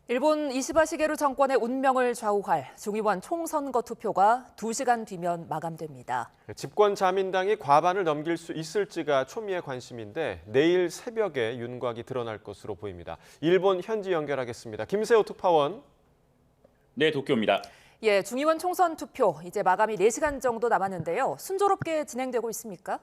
일본 이시바 시게루 정권의 운명을 좌우할 중의원 총선거 투표가 2시간 뒤면 마감됩니다. 집권 자민당이 과반을 넘길 수 있을지가 초미의 관심인데 내일 새벽에 윤곽이 드러날 것으로 보입니다. 일본 현지 연결하겠습니다. 김세호 특파원. 네, 도쿄입니다. 예, 중의원 총선 투표 이제 마감이 4시간 정도 남았는데요. 순조롭게 진행되고 있습니까?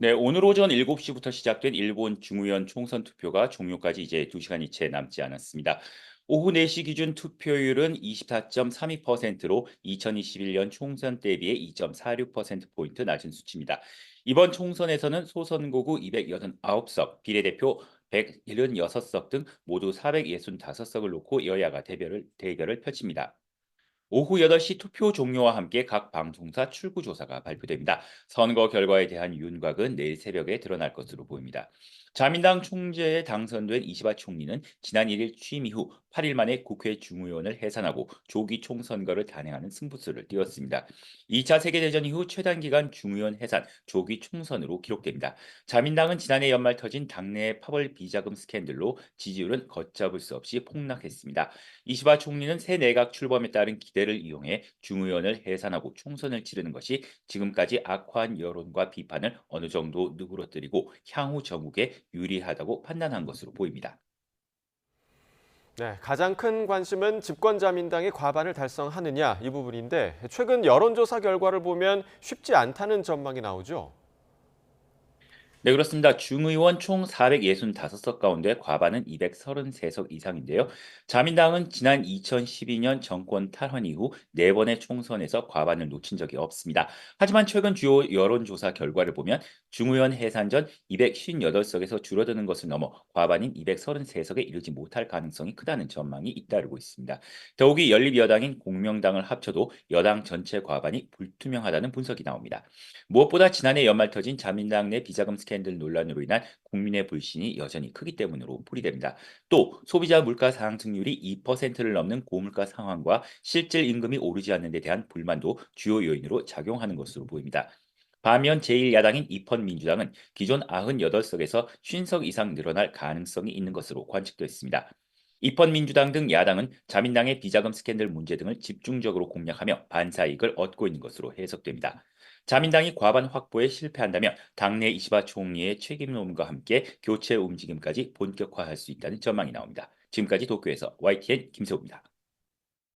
네, 오늘 오전 7시부터 시작된 일본 중의원 총선 투표가 종료까지 이제 2시간이 채 남지 않았습니다. 오후 4시 기준 투표율은 24.32%로 2021년 총선 대비해 2.46%포인트 낮은 수치입니다. 이번 총선에서는 소선거구 289석, 비례대표 176석 등 모두 465석을 놓고 여야가 대결을 펼칩니다. 오후 8시 투표 종료와 함께 각 방송사 출구 조사가 발표됩니다. 선거 결과에 대한 윤곽은 내일 새벽에 드러날 것으로 보입니다. 자민당 총재에 당선된 이시바 총리는 지난 1일 취임 이후 8일 만에 국회 중의원을 해산하고 조기 총선거를 단행하는 승부수를 띄웠습니다. 2차 세계대전 이후 최단 기간 중의원 해산, 조기 총선으로 기록됩니다. 자민당은 지난해 연말 터진 당내 파벌 비자금 스캔들로 지지율은 걷잡을 수 없이 폭락했습니다. 이시바 총리는 새 내각 출범에 따른 기대를 이용해 중의원을 해산하고 총선을 치르는 것이 지금까지 악화한 여론과 비판을 어느 정도 누그러뜨리고 향후 정국에 유리하다고 판단한 것으로 보입니다. 네, 가장 큰 관심은 집권 자민당이 과반을 달성하느냐 이 부분인데 최근 여론조사 결과를 보면 쉽지 않다는 전망이 나오죠. 네, 그렇습니다. 중의원 총 465석 가운데 과반은 233석 이상인데요. 자민당은 지난 2012년 정권 탈환 이후 4번의 총선에서 과반을 놓친 적이 없습니다. 하지만 최근 주요 여론조사 결과를 보면 중의원 해산 전 258석에서 줄어드는 것을 넘어 과반인 233석에 이르지 못할 가능성이 크다는 전망이 잇따르고 있습니다. 더욱이 연립여당인 공명당을 합쳐도 여당 전체 과반이 불투명하다는 분석이 나옵니다. 무엇보다 지난해 연말 터진 자민당 내 비자금 스캔들 논란으로 인한 국민의 불신이 여전히 크기 때문으로 풀이됩니다. 또 소비자 물가 상승률이 2%를 넘는 고물가 상황과 실질 임금이 오르지 않는 데 대한 불만도 주요 요인으로 작용하는 것으로 보입니다. 반면 제1야당인 입헌민주당은 기존 98석에서 50석 이상 늘어날 가능성이 있는 것으로 관측됐습니다. 입헌민주당 등 야당은 자민당의 비자금 스캔들 문제 등을 집중적으로 공략하며 반사이익을 얻고 있는 것으로 해석됩니다. 자민당이 과반 확보에 실패한다면 당내 이시바 총리의 책임론과 함께 교체 움직임까지 본격화할 수 있다는 전망이 나옵니다. 지금까지 도쿄에서 YTN 김세호입니다.